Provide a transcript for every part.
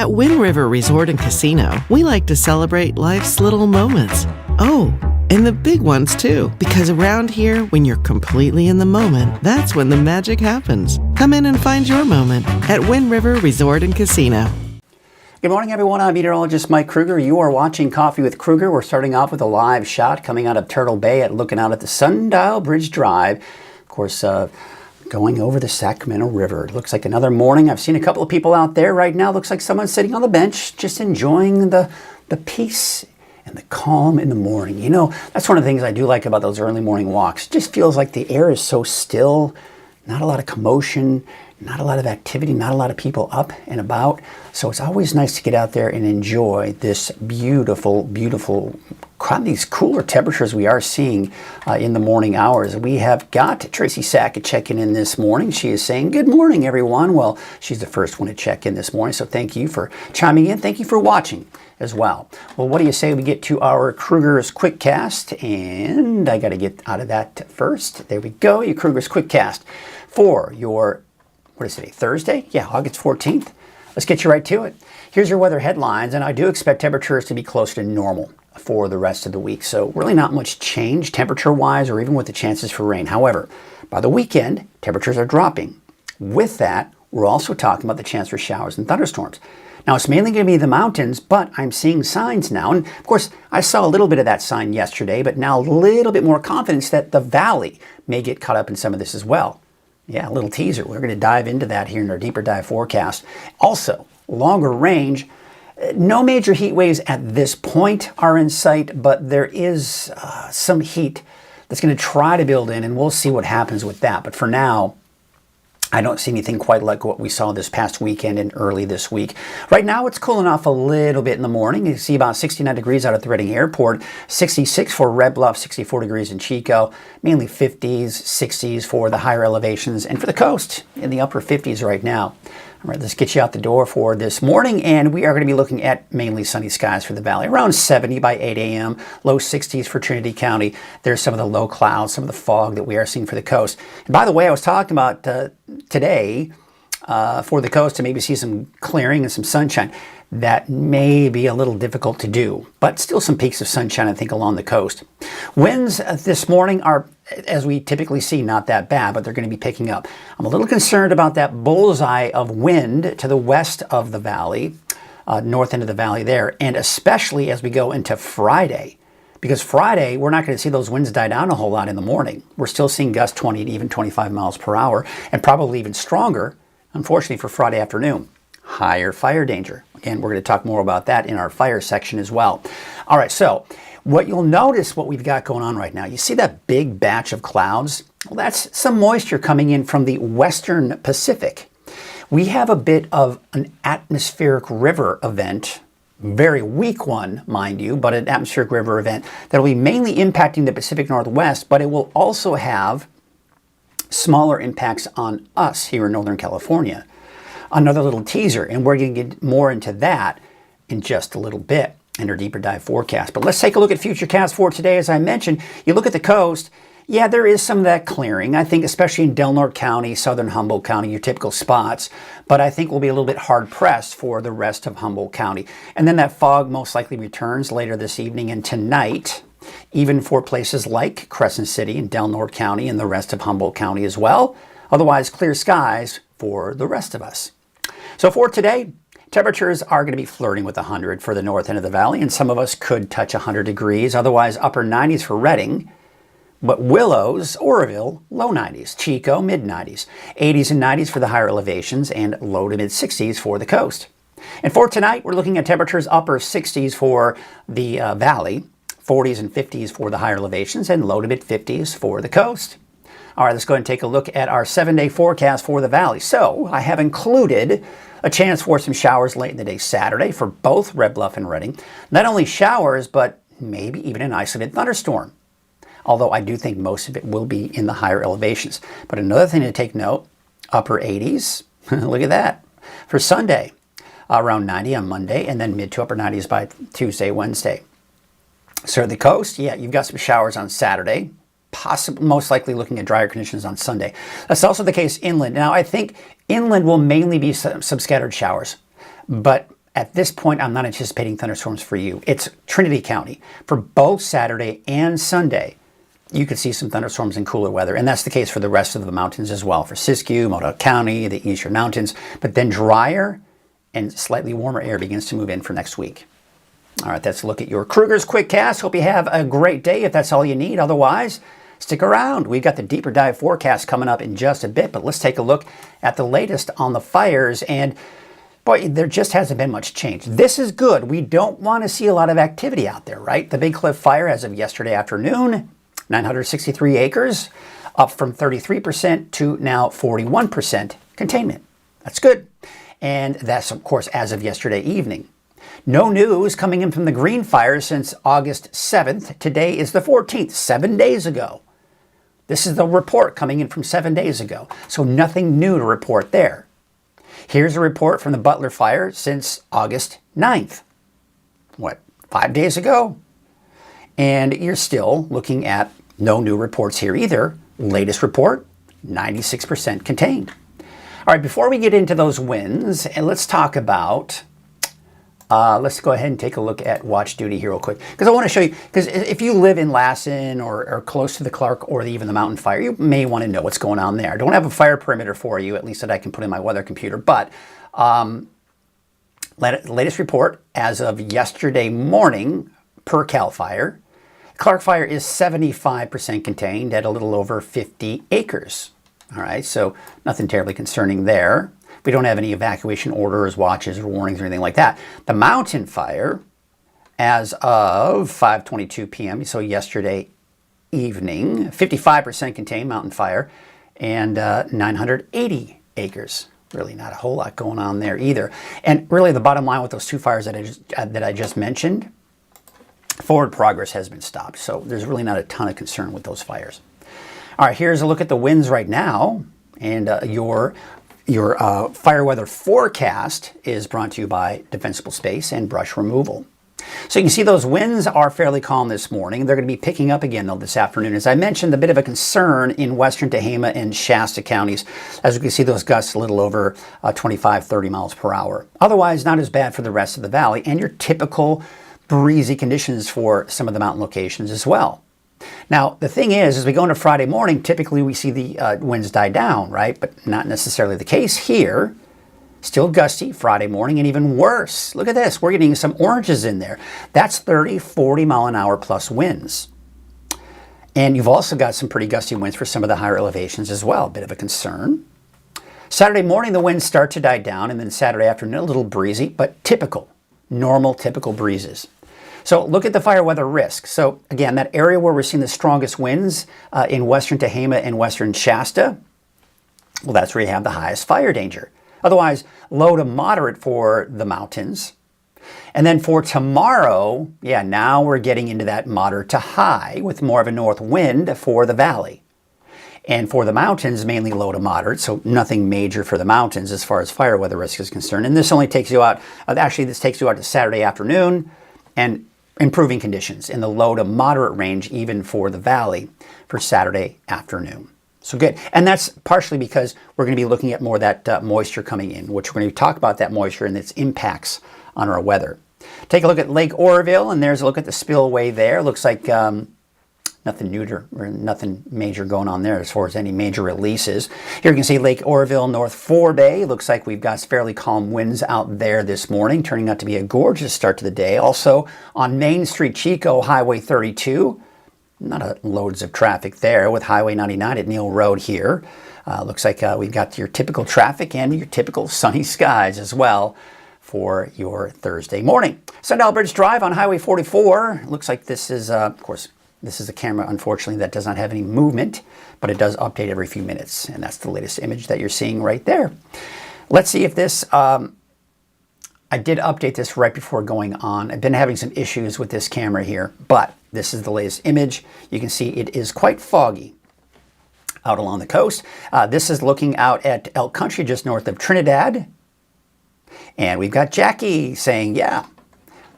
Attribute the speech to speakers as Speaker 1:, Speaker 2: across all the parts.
Speaker 1: At Wind River Resort and Casino, we like to celebrate life's little moments. Oh, and the big ones too, because around here, when you're completely in the moment, that's when the magic happens. Come in and find your moment at Wind River Resort and Casino.
Speaker 2: Good morning, everyone. I'm meteorologist Mike Krueger. You are watching Coffee with Krueger. We're starting off with a live shot coming out of Turtle Bay looking out at the Sundial Bridge Drive. Of course, going over the Sacramento River. It looks like another morning. I've seen a couple of people out there right now. Looks like someone's sitting on the bench just enjoying the peace and the calm in the morning. You know, that's one of the things I do like about those early morning walks. It just feels like the air is so still, not a lot of commotion, not a lot of activity, not a lot of people up and about. So it's always nice to get out there and enjoy this beautiful, beautiful, these cooler temperatures we are seeing in the morning hours. We have got Tracy Sackett checking in this morning. She is saying, good morning, everyone. Well, she's the first one to check in this morning, so thank you for chiming in. Thank you for watching as well. Well, what do you say we get to our Krueger's Quick Cast? And I got to get out of that first. There we go, your Krueger's Quick Cast for your, what is today, Thursday? Yeah, August 14th. Let's get you right to it. Here's your weather headlines, and I do expect temperatures to be closer to normal for the rest of the week. So really not much change temperature-wise or even with the chances for rain. However, by the weekend, temperatures are dropping. With that, we're also talking about the chance for showers and thunderstorms. Now, it's mainly going to be the mountains, but I'm seeing signs now. And of course, I saw a little bit of that sign yesterday, but now a little bit more confidence that the valley may get caught up in some of this as well. Yeah, a little teaser. We're going to dive into that here in our deeper dive forecast. Also, longer range. No major heat waves at this point are in sight, but there is some heat that's going to try to build in, and we'll see what happens with that. But for now, I don't see anything quite like what we saw this past weekend and early this week. Right now, it's cooling off a little bit in the morning. You see about 69 degrees out at the Redding Airport, 66 for Red Bluff, 64 degrees in Chico, mainly 50s, 60s for the higher elevations, and for the coast, in the upper 50s right now. All right, let's get you out the door for this morning, and we are going to be looking at mainly sunny skies for the valley. Around 70 by 8 a.m., low 60s for Trinity County. There's some of the low clouds, some of the fog that we are seeing for the coast. And by the way, I was talking about today for the coast to maybe see some clearing and some sunshine. That may be a little difficult to do, but still some peaks of sunshine, I think, along the coast. Winds this morning are, as we typically see, not that bad, but they're going to be picking up. I'm a little concerned about that bullseye of wind to the west of the valley, north end of the valley there, and especially as we go into Friday. Because Friday, we're not going to see those winds die down a whole lot in the morning. We're still seeing gusts 20 to even 25 miles per hour, and probably even stronger, unfortunately, for Friday afternoon. Higher fire danger. Again, we're going to talk more about that in our fire section as well. All right, so what you'll notice, what we've got going on right now, you see that big batch of clouds? Well, that's some moisture coming in from the western Pacific. We have a bit of an atmospheric river event, very weak one, mind you, but an atmospheric river event that will be mainly impacting the Pacific Northwest, but it will also have smaller impacts on us here in Northern California. Another little teaser, and we're going to get more into that in just a little bit in our deeper dive forecast. But let's take a look at Futurecast for today. As I mentioned, you look at the coast, yeah, there is some of that clearing. I think especially in Del Norte County, southern Humboldt County, your typical spots, but I think we'll be a little bit hard pressed for the rest of Humboldt County. And then that fog most likely returns later this evening and tonight, even for places like Crescent City and Del Norte County and the rest of Humboldt County as well. Otherwise, clear skies for the rest of us. So for today, temperatures are going to be flirting with 100 for the north end of the valley, and some of us could touch 100 degrees, otherwise upper 90s for Redding, but Willows, Oroville, low 90s, Chico, mid 90s, 80s and 90s for the higher elevations, and low to mid 60s for the coast. And for tonight, we're looking at temperatures upper 60s for the valley, 40s and 50s for the higher elevations, and low to mid 50s for the coast. All right, let's go ahead and take a look at our 7-day forecast for the valley. So I have included a chance for some showers late in the day Saturday for both Red Bluff and Redding. Not only showers, but maybe even an isolated thunderstorm. Although I do think most of it will be in the higher elevations. But another thing to take note, upper 80s, look at that. For Sunday, around 90 on Monday, and then mid to upper 90s by Tuesday, Wednesday. So the coast, yeah, you've got some showers on Saturday. Most likely looking at drier conditions on Sunday. That's also the case inland. Now, I think inland will mainly be some scattered showers, but at this point, I'm not anticipating thunderstorms for you. It's Trinity County. For both Saturday and Sunday, you could see some thunderstorms in cooler weather, and that's the case for the rest of the mountains as well, for Siskiyou, Modoc County, the eastern mountains, but then drier and slightly warmer air begins to move in for next week. All right, that's a look at your Krueger's Quick Cast. Hope you have a great day if that's all you need. Otherwise, stick around. We've got the deeper dive forecast coming up in just a bit, but let's take a look at the latest on the fires. And boy, there just hasn't been much change. This is good. We don't want to see a lot of activity out there, right? The Big Cliff Fire as of yesterday afternoon, 963 acres, up from 33% to now 41% containment. That's good. And that's, of course, as of yesterday evening. No news coming in from the Green Fire since August 7th. Today is the 14th, 7 days ago. This is the report coming in from 7 days ago. So nothing new to report there. Here's a report from the Butler Fire since August 9th. What, 5 days ago? And you're still looking at no new reports here either. Latest report, 96% contained. All right, before we get into those winds, and let's talk about, let's go ahead and take a look at watch duty here real quick. Because I want to show you, because if you live in Lassen or close to the Clark or even the Mountain Fire, you may want to know what's going on there. I don't have a fire perimeter for you, at least that I can put in my weather computer, but latest report as of yesterday morning per CAL FIRE, Clark Fire is 75% contained at a little over 50 acres. All right, so nothing terribly concerning there. We don't have any evacuation orders, watches, or warnings, or anything like that. The Mountain Fire, as of 5:22 p.m., so yesterday evening, 55% contained Mountain Fire, and 980 acres. Really not a whole lot going on there either. And really the bottom line with those two fires that I just mentioned, forward progress has been stopped. So there's really not a ton of concern with those fires. All right, here's a look at the winds right now. And your fire weather forecast is brought to you by Defensible Space and Brush Removal. So you can see those winds are fairly calm this morning. They're going to be picking up again, though, this afternoon. As I mentioned, a bit of a concern in western Tehama and Shasta counties. As you can see, those gusts a little over 25, 30 miles per hour. Otherwise, not as bad for the rest of the valley and your typical breezy conditions for some of the mountain locations as well. Now, the thing is, as we go into Friday morning, typically we see the winds die down, right? But not necessarily the case here. Still gusty Friday morning, and even worse. Look at this. We're getting some oranges in there. That's 30, 40 mile an hour plus winds. And you've also got some pretty gusty winds for some of the higher elevations as well. A bit of a concern. Saturday morning, the winds start to die down, and then Saturday afternoon, a little breezy, but typical, normal, typical breezes. So look at the fire weather risk. So again, that area where we're seeing the strongest winds in western Tehama and western Shasta, well, that's where you have the highest fire danger. Otherwise, low to moderate for the mountains. And then for tomorrow, yeah, now we're getting into that moderate to high with more of a north wind for the valley. And for the mountains, mainly low to moderate, so nothing major for the mountains as far as fire weather risk is concerned. And this only takes you out, this takes you out to Saturday afternoon and improving conditions in the low to moderate range even for the valley for Saturday afternoon. So good. And that's partially because we're going to be looking at more of that moisture coming in, which we're going to talk about that moisture and its impacts on our weather. Take a look at Lake Oroville, and there's a look at the spillway there. Looks like nothing neuter or nothing major going on there as far as any major releases. Here you can see Lake Oroville, North Forebay. Looks like we've got fairly calm winds out there this morning, turning out to be a gorgeous start to the day. Also on Main Street, Chico, Highway 32. Not loads of traffic there with Highway 99 at Neal Road here. Looks like we've got your typical traffic and your typical sunny skies as well for your Thursday morning. Sundial Bridge Drive on Highway 44. Looks like this is, of course, this is a camera, unfortunately, that does not have any movement, but it does update every few minutes. And that's the latest image that you're seeing right there. Let's see if this, I did update this right before going on. I've been having some issues with this camera here, but this is the latest image. You can see it is quite foggy out along the coast. This is looking out at Elk Country just north of Trinidad. And we've got Jackie saying, yeah.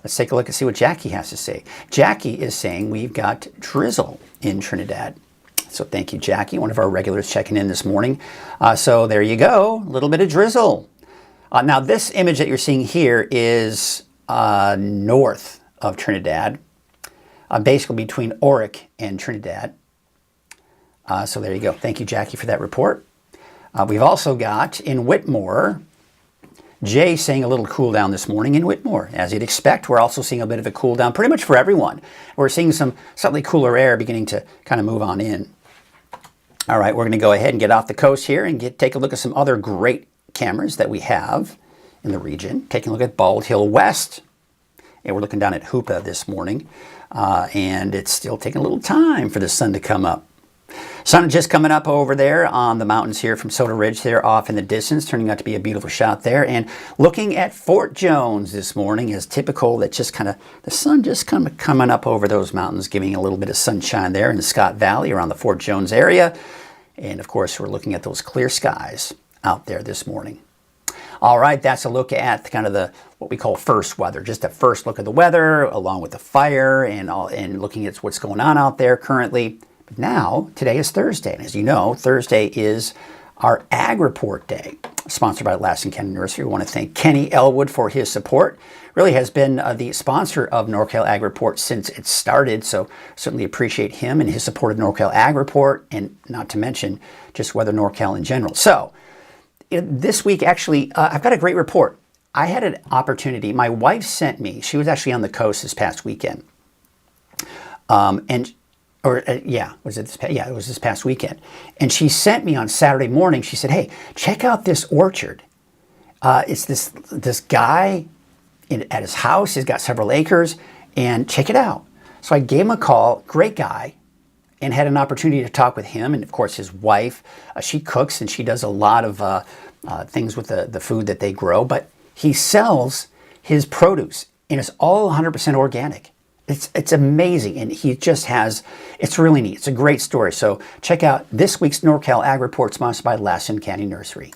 Speaker 2: Let's take a look and see what Jackie has to say. Jackie is saying we've got drizzle in Trinidad. So thank you, Jackie, one of our regulars checking in this morning. So there you go, a little bit of drizzle. Now, this image that you're seeing here is north of Trinidad, basically between Oric and Trinidad. So there you go. Thank you, Jackie, for that report. We've also got in Whitmore, Jay saying a little cool down this morning in Whitmore. As you'd expect, we're also seeing a bit of a cool down pretty much for everyone. We're seeing some slightly cooler air beginning to kind of move on in. All right, we're going to go ahead and get off the coast here and take a look at some other great cameras that we have in the region. Taking a look at Bald Hill West. And we're looking down at Hoopa this morning. And it's still taking a little time for the sun to come up. Sun just coming up over there on the mountains here from Soda Ridge there off in the distance, turning out to be a beautiful shot there. And looking at Fort Jones this morning is typical that just kind of, the sun just kind of coming up over those mountains, giving a little bit of sunshine there in the Scott Valley around the Fort Jones area. And of course, we're looking at those clear skies out there this morning. All right, that's a look at kind of what we call first weather, just a first look at the weather along with the fire and looking at what's going on out there currently. But now, today is Thursday, and as you know, Thursday is our Ag Report Day, sponsored by Lassen County Nursery. We want to thank Kenny Elwood for his support. Really has been the sponsor of NorCal Ag Report since it started, so certainly appreciate him and his support of NorCal Ag Report, and not to mention just Weather NorCal in general. So, this week, actually, I've got a great report. I had an opportunity. My wife sent me, she was actually on the coast this past weekend, it was this past weekend. And she sent me on Saturday morning, she said, hey, check out this orchard. It's this guy at his house, he's got several acres, and check it out. So I gave him a call, great guy, and had an opportunity to talk with him. And of course, his wife, she cooks and she does a lot of things with the food that they grow, but he sells his produce and it's all 100% organic. It's amazing, and he just has, it's really neat. It's a great story. So check out this week's NorCal Ag Report, sponsored by Lassen County Nursery.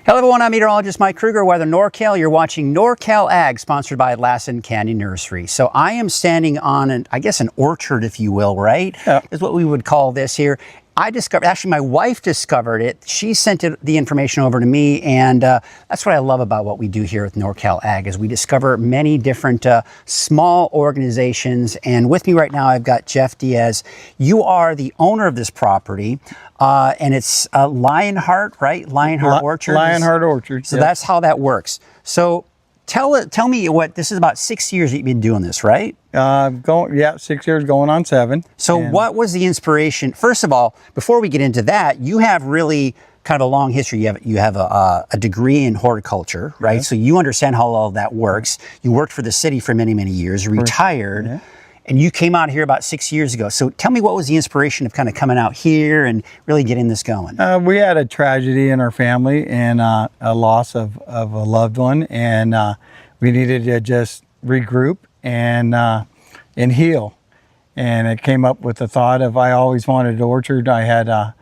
Speaker 2: Hello everyone, I'm meteorologist Mike Krueger, Weather NorCal. You're watching NorCal Ag, sponsored by Lassen County Nursery. So I am standing on an orchard, if you will, right? Yeah. Is what we would call this here. Actually my wife discovered it. She sent the information over to me, and that's what I love about what we do here at NorCal Ag, is we discover many different small organizations. And with me right now, I've got Jeff Diaz. You are the owner of this property, and it's Lionheart, right? Lionheart Orchard?
Speaker 3: Lionheart Orchard.
Speaker 2: So that's how that works. So tell me what, this is about 6 years that you've been doing this, right?
Speaker 3: 6 years going on 7.
Speaker 2: So what was the inspiration? First of all, before we get into that, you have really kind of a long history. You have a degree in horticulture, right? Yeah. So you understand how all of that works. You worked for the city for many, many years, retired, yeah. And you came out here about 6 years ago. So tell me, what was the inspiration of kind of coming out here and really getting this going?
Speaker 3: We had a tragedy in our family and a loss of a loved one, and we needed to just regroup and heal. And it came up with the thought of, I always wanted an orchard. I had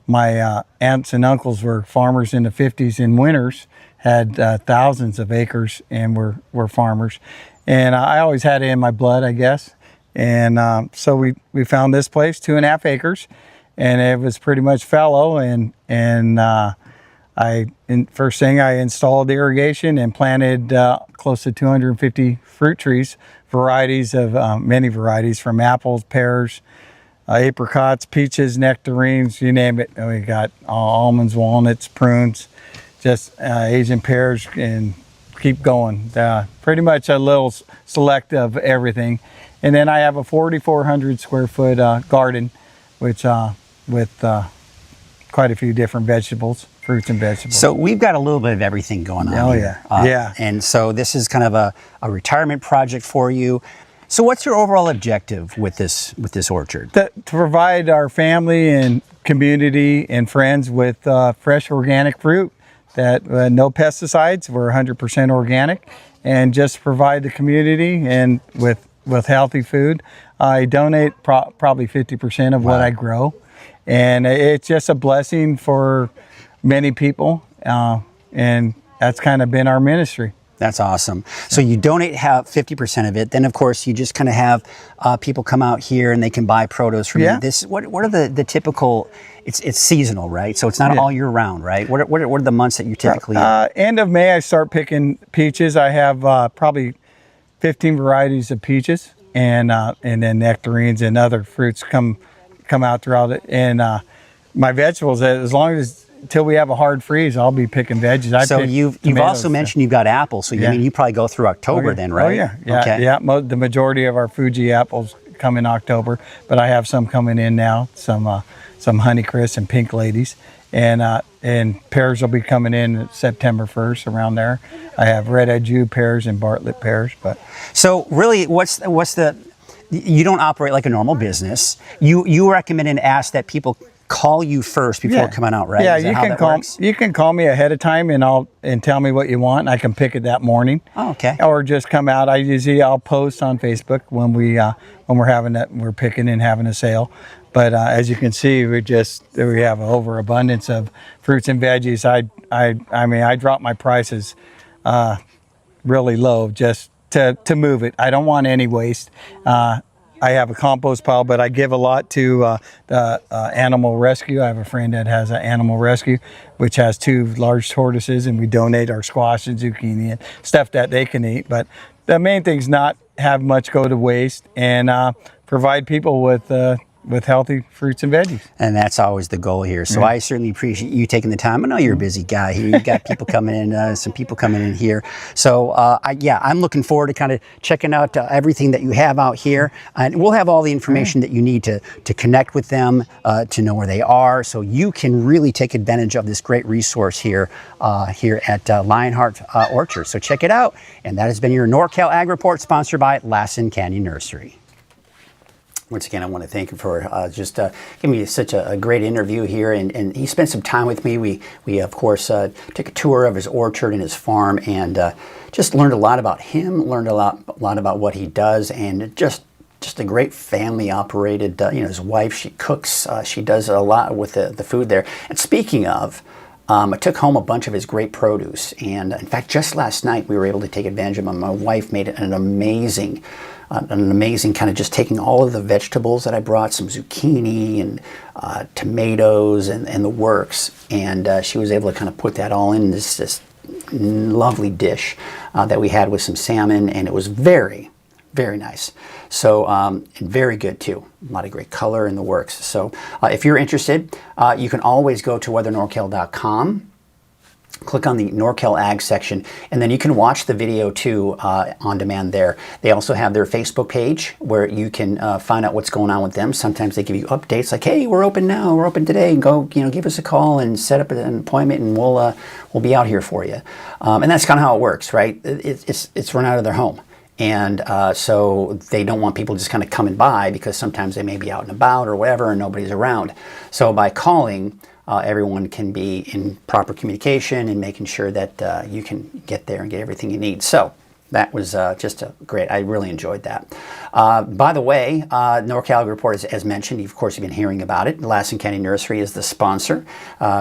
Speaker 3: my aunts and uncles were farmers in the 50s in winters, had thousands of acres, and were farmers. And I always had it in my blood, I guess. And so we found this place, 2.5 acres, and it was pretty much fallow. And first thing, I installed irrigation and planted close to 250 fruit trees, varieties of many varieties, from apples, pears, apricots, peaches, nectarines, you name it. We got almonds, walnuts, prunes, just Asian pears, and keep going. Pretty much a little select of everything. And then I have a 4,400 square foot garden, which with quite a few different vegetables, fruits and vegetables.
Speaker 2: So we've got a little bit of everything going on here.
Speaker 3: Yeah.
Speaker 2: And so this is kind of a retirement project for you. So what's your overall objective with this orchard?
Speaker 3: To provide our family and community and friends with fresh organic fruit, that no pesticides, we're 100% organic, and just provide the community and with healthy food. I donate probably 50% of what I grow, and it's just a blessing for many people, and that's kind of been our ministry.
Speaker 2: That's awesome. So you donate 50% of it. Then, of course, you just kind of have people come out here and they can buy produce from you. What are the typical? It's seasonal, right? So it's not all year round, right? What are the months that you typically?
Speaker 3: End of May, I start picking peaches. I have probably 15 varieties of peaches, and then nectarines and other fruits come out throughout it. And my vegetables, as long as until we have a hard freeze, I'll be picking veggies.
Speaker 2: So you've also mentioned you've got apples. So I mean, you probably go through October then, right?
Speaker 3: Oh yeah.
Speaker 2: Okay.
Speaker 3: Yeah. The majority of our Fuji apples come in October, but I have some coming in now. Some Honeycrisp and Pink Ladies, and pears will be coming in September 1st around there. I have Red Edgew pears and Bartlett pears. But
Speaker 2: so really, what's the? You don't operate like a normal business. You recommend and ask that people call you first before coming out, right?
Speaker 3: Yeah, you can call me ahead of time and tell me what you want, and I can pick it that morning.
Speaker 2: Oh, okay.
Speaker 3: Or just come out. I'll post on Facebook when we're picking and having a sale. But as you can see, we have an overabundance of fruits and veggies. I drop my prices really low just to move it. I don't want any waste. I have a compost pile, but I give a lot to the animal rescue. I have a friend that has an animal rescue, which has 2 large tortoises, and we donate our squash and zucchini and stuff that they can eat. But the main thing is not have much go to waste, and provide people with healthy fruits and veggies.
Speaker 2: And that's always the goal here. So I certainly appreciate you taking the time. I know you're a busy guy here. You've got people coming in, some people coming in here. So I'm looking forward to kind of checking out everything that you have out here. And we'll have all the information that you need to connect with them, to know where they are. So you can really take advantage of this great resource here at Lionheart Orchard. So check it out. And that has been your NorCal Ag Report, sponsored by Lassen Canyon Nursery. Once again, I want to thank him for just giving me such a great interview here, and he spent some time with me. We of course took a tour of his orchard and his farm, and just learned a lot about him, learned a lot about what he does, and just a great family operated. His wife, she cooks, she does a lot with the food there. And speaking of, I took home a bunch of his great produce, and in fact, just last night we were able to take advantage of it. My wife made an amazing kind of just taking all of the vegetables that I brought, some zucchini and tomatoes and the works, and she was able to kind of put that all in this lovely dish that we had with some salmon, and it was very, very nice. So, and very good too. A lot of great color in the works. So if you're interested, you can always go to weathernorcal.com. Click on the NorCal Ag section, and then you can watch the video too on demand there. They also have their Facebook page where you can find out what's going on with them. Sometimes they give you updates like, "Hey, we're open now. We're open today. Go, give us a call and set up an appointment, and we'll be out here for you." And that's kind of how it works, right? It's run out of their home. And so they don't want people just kind of coming by, because sometimes they may be out and about or whatever and nobody's around. So by calling, everyone can be in proper communication and making sure that you can get there and get everything you need. So that was just great. I really enjoyed that. By the way, NorCal Report, as mentioned, of course, you've been hearing about it. Lassen County Nursery is the sponsor.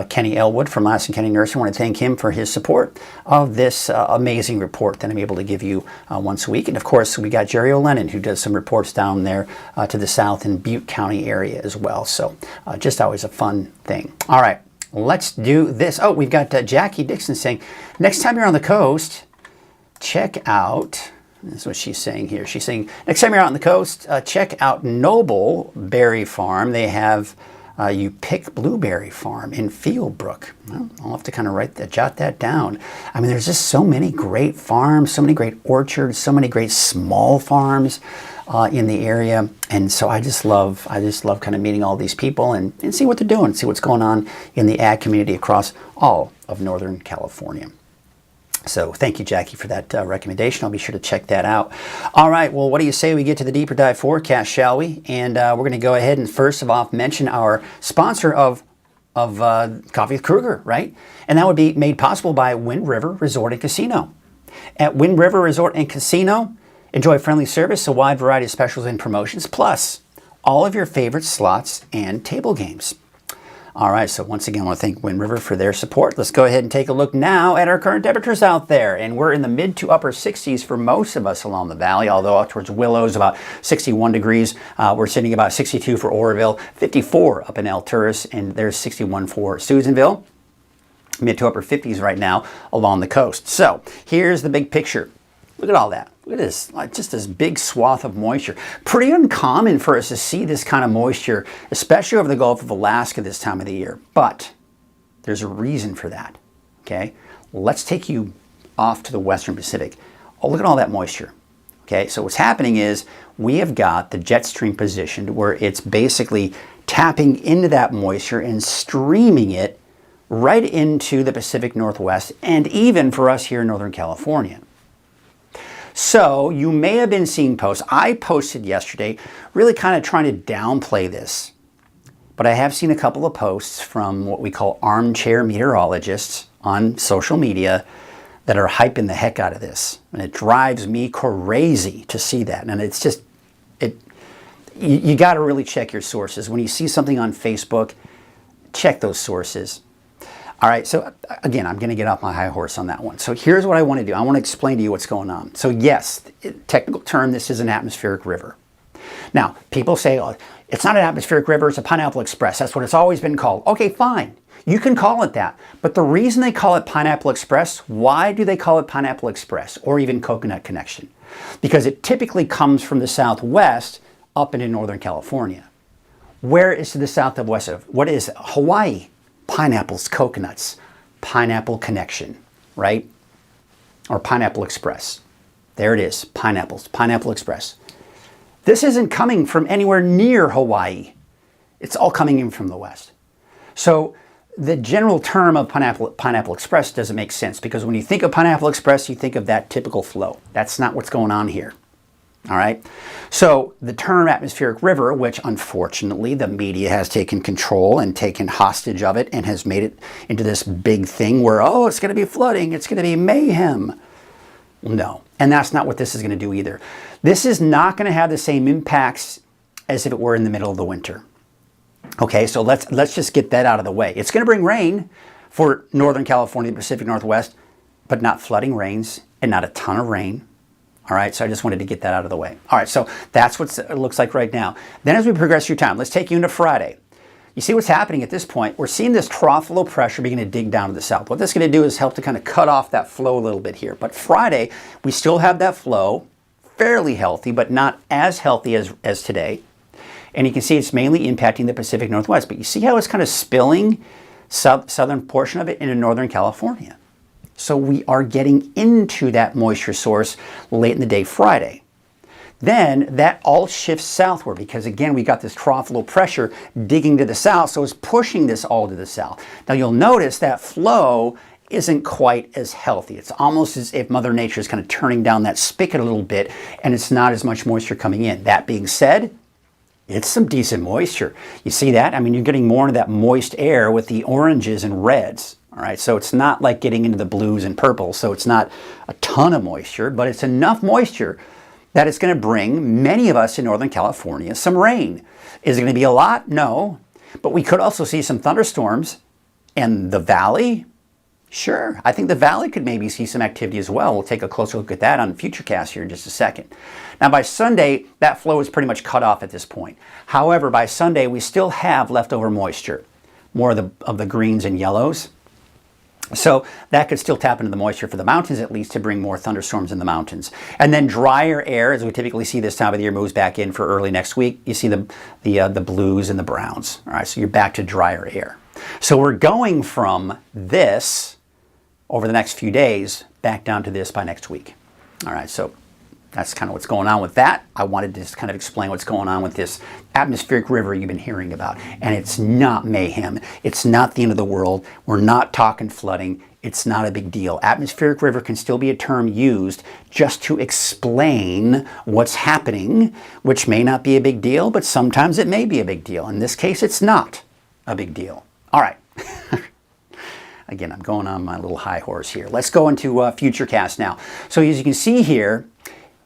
Speaker 2: Kenny Elwood from Lassen County Nursery, I want to thank him for his support of this amazing report that I'm able to give you once a week. And of course, we got Jerry O'Lennon, who does some reports down there to the south in Butte County area as well. So just always a fun thing. All right, let's do this. Oh, we've got Jackie Dixon saying, next time you're on the coast, check out, that's what she's saying here. She's saying, next time you're out on the coast, check out Noble Berry Farm. They have You Pick Blueberry Farm in Fieldbrook. Well, I'll have to kind of jot that down. I mean, there's just so many great farms, so many great orchards, so many great small farms in the area. And so I just love kind of meeting all these people and see what they're doing, see what's going on in the ag community across all of Northern California. So thank you, Jackie, for that recommendation. I'll be sure to check that out. All right, well, what do you say we get to the deeper dive forecast, shall we? And we're going to go ahead and first of all mention our sponsor of Coffee with Krueger, right? And that would be made possible by Wind River Resort and Casino. At Wind River Resort and Casino, enjoy friendly service, a wide variety of specials and promotions, plus all of your favorite slots and table games. All right, so once again, I want to thank Wind River for their support. Let's go ahead and take a look now at our current temperatures out there. And we're in the mid to upper 60s for most of us along the valley, although out towards Willows, about 61 degrees. We're sitting about 62 for Oroville, 54 up in Alturas, and there's 61 for Susanville. Mid to upper 50s right now along the coast. So here's the big picture. Look at all that. Look at this, like just this big swath of moisture. Pretty uncommon for us to see this kind of moisture, especially over the Gulf of Alaska this time of the year. But there's a reason for that, okay? Let's take you off to the Western Pacific. Oh, look at all that moisture, okay? So what's happening is we have got the jet stream positioned where it's basically tapping into that moisture and streaming it right into the Pacific Northwest and even for us here in Northern California. So you may have been seeing posts. I posted yesterday really kind of trying to downplay this. But I have seen a couple of posts from what we call armchair meteorologists on social media that are hyping the heck out of this. And it drives me crazy to see that. And it's just, you got to really check your sources. When you see something on Facebook, check those sources. All right, so again, I'm going to get off my high horse on that one. So here's what I want to do. I want to explain to you what's going on. So yes, technical term, this is an atmospheric river. Now, people say, oh, it's not an atmospheric river, it's a Pineapple Express. That's what it's always been called. Okay, fine. You can call it that. But the reason they call it Pineapple Express, why do they call it Pineapple Express or even Coconut Connection? Because it typically comes from the southwest up into Northern California. Where is to the south of west of? What is it? Hawaii? Pineapples, coconuts, Pineapple Connection, right? Or Pineapple Express. There it is, pineapples, Pineapple Express. This isn't coming from anywhere near Hawaii. It's all coming in from the west. So the general term of Pineapple Express doesn't make sense because when you think of Pineapple Express, you think of that typical flow. That's not what's going on here. All right. So the term atmospheric river, which unfortunately the media has taken control and taken hostage of it and has made it into this big thing where, oh, it's going to be flooding, it's going to be mayhem. No. And that's not what this is going to do either. This is not going to have the same impacts as if it were in the middle of the winter. Okay, so let's just get that out of the way. It's going to bring rain for Northern California, the Pacific Northwest, but not flooding rains and not a ton of rain. All right, so I just wanted to get that out of the way. All right, so that's what it looks like right now. Then as we progress through time, let's take you into Friday. You see what's happening at this point? We're seeing this trough low pressure begin to dig down to the south. What this is going to do is help to kind of cut off that flow a little bit here. But Friday, we still have that flow, fairly healthy, but not as healthy as today. And you can see it's mainly impacting the Pacific Northwest. But you see how it's kind of spilling southern portion of it into Northern California. So we are getting into that moisture source late in the day Friday. Then that all shifts southward because again, we got this trough low pressure digging to the south, so it's pushing this all to the south. Now you'll notice that flow isn't quite as healthy. It's almost as if Mother Nature is kind of turning down that spigot a little bit and it's not as much moisture coming in. That being said, it's some decent moisture. You see that? I mean, you're getting more into that moist air with the oranges and reds. All right, so it's not like getting into the blues and purples, so it's not a ton of moisture, but it's enough moisture that it's going to bring many of us in Northern California some rain. Is it going to be a lot? No, but we could also see some thunderstorms. And the valley? Sure, I think the valley could maybe see some activity as well. We'll take a closer look at that on FutureCast here in just a second. Now by Sunday, that flow is pretty much cut off at this point. However, by Sunday, we still have leftover moisture, more of the greens and yellows. So that could still tap into the moisture for the mountains at least to bring more thunderstorms in the mountains. And then drier air, as we typically see this time of the year, moves back in for early next week. You see the blues and the browns. All right, so you're back to drier air. So we're going from this over the next few days back down to this by next week. All right, so that's kind of what's going on with that. I wanted to just kind of explain what's going on with this atmospheric river you've been hearing about. And it's not mayhem. It's not the end of the world. We're not talking flooding. It's not a big deal. Atmospheric river can still be a term used just to explain what's happening, which may not be a big deal, but sometimes it may be a big deal. In this case, it's not a big deal. All right. Again, I'm going on my little high horse here. Let's go into FutureCast now. So as you can see here,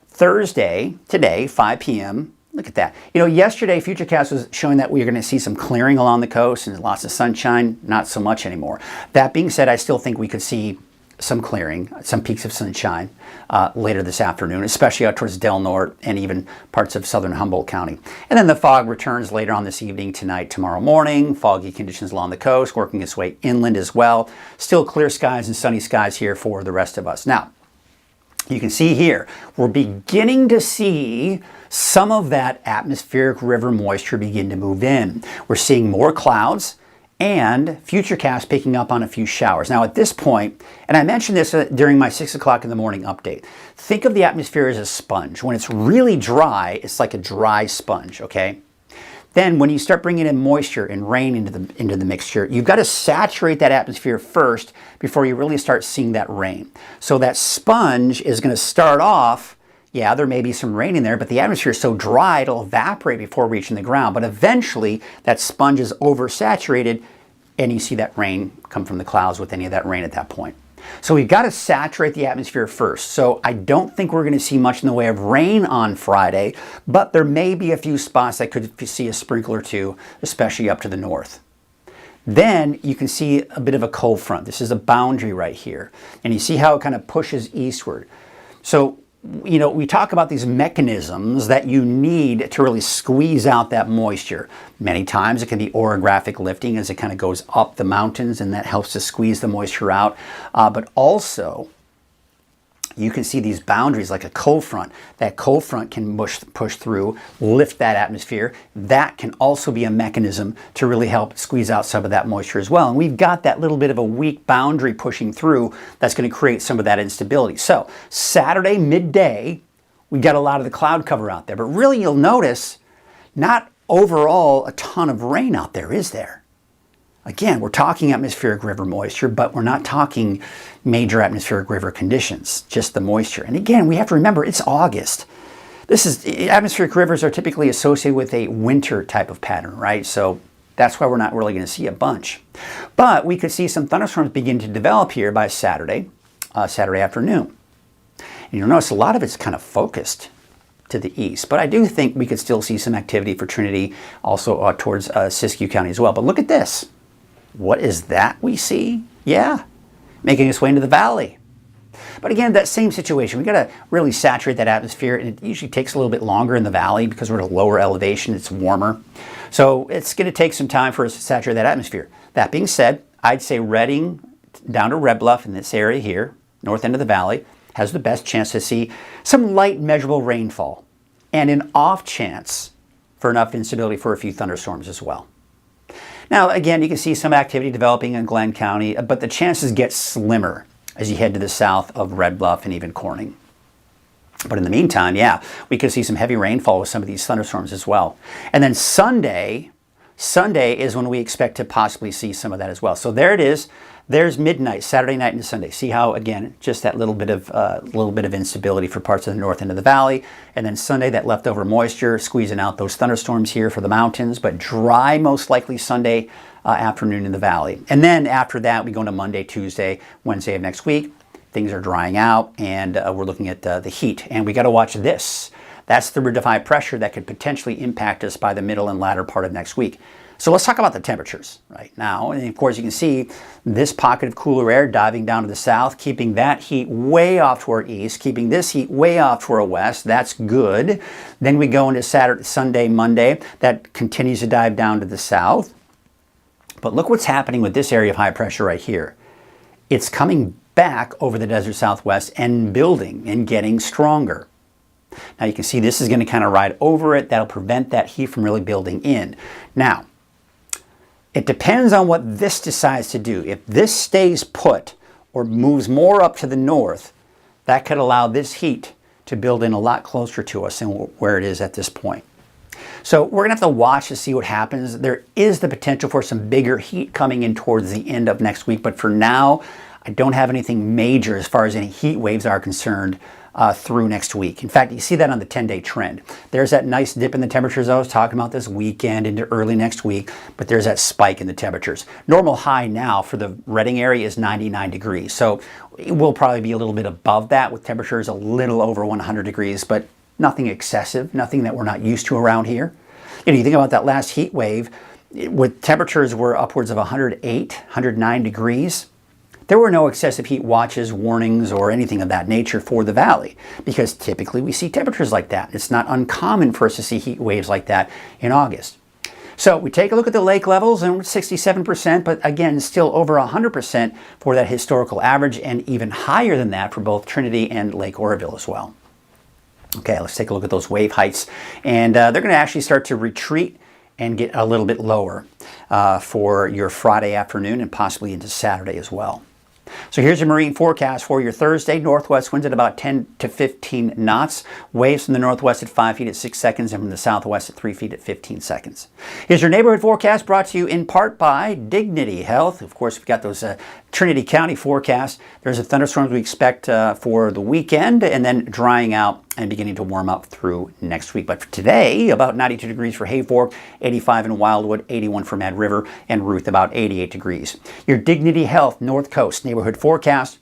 Speaker 2: Thursday, today, 5 p.m., Look at that. You know, yesterday Futurecast was showing that we are going to see some clearing along the coast and lots of sunshine. Not so much anymore. That being said, I still think we could see some clearing, some peaks of sunshine later this afternoon, especially out towards Del Norte and even parts of southern Humboldt County. And then the fog returns later on this evening, tonight, tomorrow morning. Foggy conditions along the coast, working its way inland as well. Still clear skies and sunny skies here for the rest of us. Now, you can see here, we're beginning to see some of that atmospheric river moisture begin to move in. We're seeing more clouds and Futurecast picking up on a few showers. Now at this point, and I mentioned this during my 6 o'clock in the morning update, think of the atmosphere as a sponge. When it's really dry, it's like a dry sponge, okay? Then when you start bringing in moisture and rain into the mixture, you've got to saturate that atmosphere first before you really start seeing that rain. So that sponge is going to start off, yeah, there may be some rain in there, but the atmosphere is so dry, it'll evaporate before reaching the ground. But eventually, that sponge is oversaturated, and you see that rain come from the clouds with any of that rain at that point. So we've got to saturate the atmosphere first. So I don't think we're going to see much in the way of rain on Friday, but there may be a few spots that could see a sprinkle or two, especially up to the north. Then you can see a bit of a cold front. This is a boundary right here, and you see how it kind of pushes eastward. So, you know, we talk about these mechanisms that you need to really squeeze out that moisture. Many times it can be orographic lifting as it kind of goes up the mountains, and that helps to squeeze the moisture out. But also, you can see these boundaries like a cold front. That cold front can push through, lift that atmosphere. That can also be a mechanism to really help squeeze out some of that moisture as well. And we've got that little bit of a weak boundary pushing through that's going to create some of that instability. So Saturday midday, we got a lot of the cloud cover out there. But really you'll notice not overall a ton of rain out there, is there? Again, we're talking atmospheric river moisture, but we're not talking major atmospheric river conditions, just the moisture. And again, we have to remember it's August. Atmospheric rivers are typically associated with a winter type of pattern, right? So that's why we're not really going to see a bunch. But we could see some thunderstorms begin to develop here by Saturday afternoon. And you'll notice a lot of it's kind of focused to the east, but I do think we could still see some activity for Trinity, also towards Siskiyou County as well. But look at this. What is that we see? Yeah, making its way into the valley. But again, that same situation, we got to really saturate that atmosphere, and it usually takes a little bit longer in the valley because we're at a lower elevation, it's warmer. So it's going to take some time for us to saturate that atmosphere. That being said, I'd say Redding down to Red Bluff in this area here, north end of the valley, has the best chance to see some light measurable rainfall and an off chance for enough instability for a few thunderstorms as well. Now, again, you can see some activity developing in Glenn County, but the chances get slimmer as you head to the south of Red Bluff and even Corning. But in the meantime, yeah, we could see some heavy rainfall with some of these thunderstorms as well. And then Sunday is when we expect to possibly see some of that as well. So there it is. There's midnight, Saturday night into Sunday. See how, again, just that little bit of instability for parts of the north end of the valley. And then Sunday, that leftover moisture, squeezing out those thunderstorms here for the mountains, but dry most likely Sunday afternoon in the valley. And then after that, we go into Monday, Tuesday, Wednesday of next week. Things are drying out, and we're looking at the heat. And we got to watch this. That's the ridge of high pressure that could potentially impact us by the middle and latter part of next week. So let's talk about the temperatures right now. And of course, you can see this pocket of cooler air diving down to the south, keeping that heat way off to our east, keeping this heat way off to our west. That's good. Then we go into Saturday, Sunday, Monday. That continues to dive down to the south. But look what's happening with this area of high pressure right here. It's coming back over the desert southwest and building and getting stronger. Now you can see this is going to kind of ride over it. That'll prevent that heat from really building in. Now, it depends on what this decides to do. If this stays put or moves more up to the north, that could allow this heat to build in a lot closer to us than where it is at this point. So we're going to have to watch to see what happens. There is the potential for some bigger heat coming in towards the end of next week, but for now, I don't have anything major as far as any heat waves are concerned through next week. In fact, you see that on the 10-day trend. There's that nice dip in the temperatures I was talking about this weekend into early next week, but there's that spike in the temperatures. Normal high now for the Redding area is 99 degrees. So we'll probably be a little bit above that with temperatures a little over 100 degrees, but Nothing excessive, nothing that we're not used to around here. You know, you think about that last heat wave, with temperatures were upwards of 108, 109 degrees. There were no excessive heat watches, warnings, or anything of that nature for the valley, because typically we see temperatures like that. It's not uncommon for us to see heat waves like that in August. So we take a look at the lake levels, and we're 67%, but again, still over 100% for that historical average, and even higher than that for both Trinity and Lake Oroville as well. Okay, let's take a look at those wave heights, and they're going to actually start to retreat and get a little bit lower for your Friday afternoon and possibly into Saturday as well. So here's your marine forecast for your Thursday. Northwest winds at about 10 to 15 knots. Waves from the northwest at 5 feet at 6 seconds and from the southwest at 3 feet at 15 seconds. Here's your neighborhood forecast brought to you in part by Dignity Health. Of course, we've got those Trinity County forecasts. There's a thunderstorms we expect for the weekend, and then drying out and beginning to warm up through next week. But for today, about 92 degrees for Hayfork, 85 in Wildwood, 81 for Mad River, and Ruth about 88 degrees. Your Dignity Health North Coast neighborhood forecast.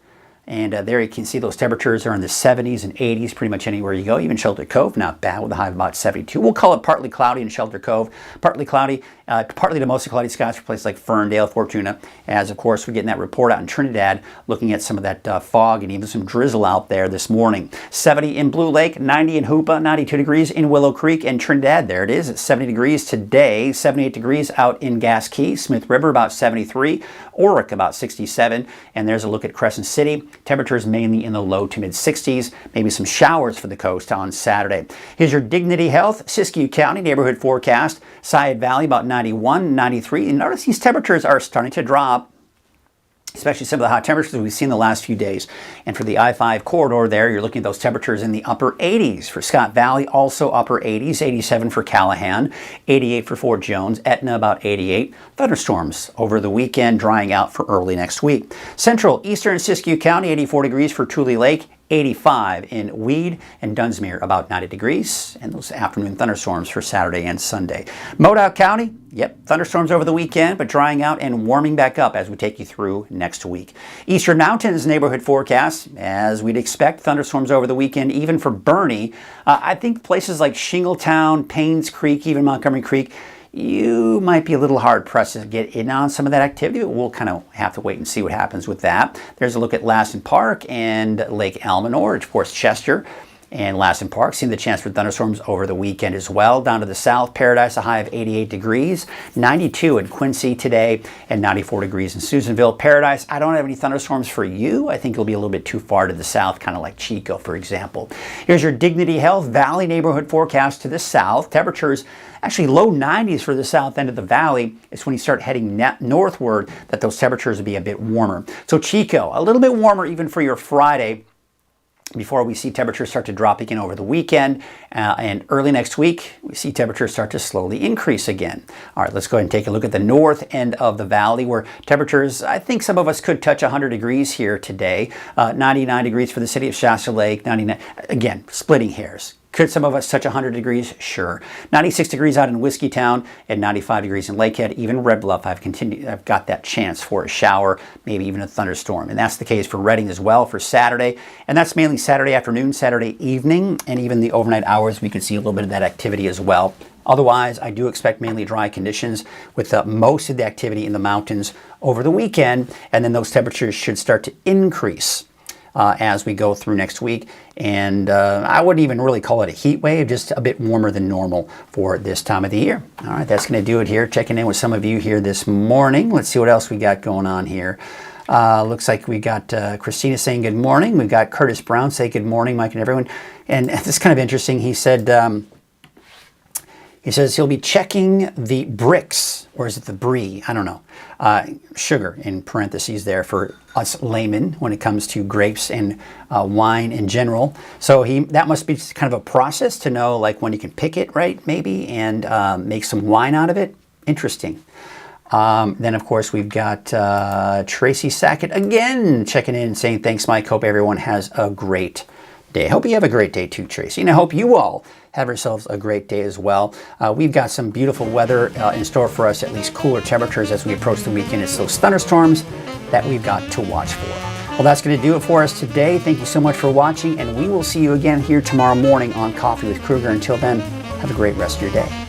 Speaker 2: And there you can see those temperatures are in the 70s and 80s pretty much anywhere you go. Even Shelter Cove, not bad, with a high of about 72. We'll call it partly cloudy in Shelter Cove. Partly cloudy, partly to mostly cloudy skies for places like Ferndale, Fortuna. As, of course, we're getting that report out in Trinidad, looking at some of that fog and even some drizzle out there this morning. 70 in Blue Lake, 90 in Hoopa, 92 degrees in Willow Creek and Trinidad. There it is, at 70 degrees today. 78 degrees out in Gas Key. Smith River, about 73. Oric, about 67. And there's a look at Crescent City. Temperatures mainly in the low to mid 60s, maybe some showers for the coast on Saturday. Here's your Dignity Health Siskiyou County neighborhood forecast. Sayed Valley about 91, 93. And notice these temperatures are starting to drop, especially some of the hot temperatures we've seen the last few days. And for the I-5 corridor there, you're looking at those temperatures in the upper 80s. For Scott Valley, also upper 80s, 87 for Callahan, 88 for Fort Jones, Etna about 88. Thunderstorms over the weekend, drying out for early next week. Central, eastern Siskiyou County, 84 degrees for Tule Lake, 85 in Weed, and Dunsmuir about 90 degrees, and those afternoon thunderstorms for Saturday and Sunday. Modoc County, yep, thunderstorms over the weekend, but drying out and warming back up as we take you through next week. Eastern Mountains neighborhood forecast, as we'd expect, thunderstorms over the weekend, even for Bernie. I think places like Shingletown, Paynes Creek, even Montgomery Creek, you might be a little hard-pressed to get in on some of that activity, but we'll kind of have to wait and see what happens with that. There's a look at Lassen Park and Lake Almanor, of course, Chester and Lassen Park. Seeing the chance for thunderstorms over the weekend as well. Down to the south, Paradise, a high of 88 degrees, 92 in Quincy today, and 94 degrees in Susanville. Paradise, I don't have any thunderstorms for you. I think it'll be a little bit too far to the south, kind of like Chico, for example. Here's your Dignity Health Valley neighborhood forecast to the south. Temperatures actually low 90s for the south end of the valley. It's when you start heading northward that those temperatures will be a bit warmer. So Chico, a little bit warmer even for your Friday, before we see temperatures start to drop again over the weekend. And early next week, we see temperatures start to slowly increase again. All right, let's go ahead and take a look at the north end of the valley, where temperatures, I think some of us could touch 100 degrees here today. 99 degrees for the city of Shasta Lake, 99, again, splitting hairs. Could some of us touch 100 degrees? Sure. 96 degrees out in Whiskeytown and 95 degrees in Lakehead. Even Red Bluff, I've got that chance for a shower, maybe even a thunderstorm. And that's the case for Redding as well for Saturday. And that's mainly Saturday afternoon, Saturday evening, and even the overnight hours, we could see a little bit of that activity as well. Otherwise, I do expect mainly dry conditions with most of the activity in the mountains over the weekend. And then those temperatures should start to increase as we go through next week. And I wouldn't even really call it a heat wave, just a bit warmer than normal for this time of the year. All right, that's going to do it here. Checking in with some of you here this morning. Let's see what else we got going on here. Looks like we got Christina saying good morning. We've got Curtis Brown say good morning, Mike and everyone. And this is kind of interesting. He said, he says he'll be checking the bricks, or is it the brie? I don't know. Sugar in parentheses there for us laymen when it comes to grapes and wine in general. So that must be kind of a process to know like when you can pick it, right? Maybe, and make some wine out of it. Interesting. Then, of course, we've got Tracy Sackett again checking in and saying, thanks, Mike. Hope everyone has a great day. I hope you have a great day too, Tracy. And I hope you all have yourselves a great day as well. We've got some beautiful weather in store for us, at least cooler temperatures as we approach the weekend. It's those thunderstorms that we've got to watch for. Well, that's going to do it for us today. Thank you so much for watching, and we will see you again here tomorrow morning on Coffee with Krueger. Until then, have a great rest of your day.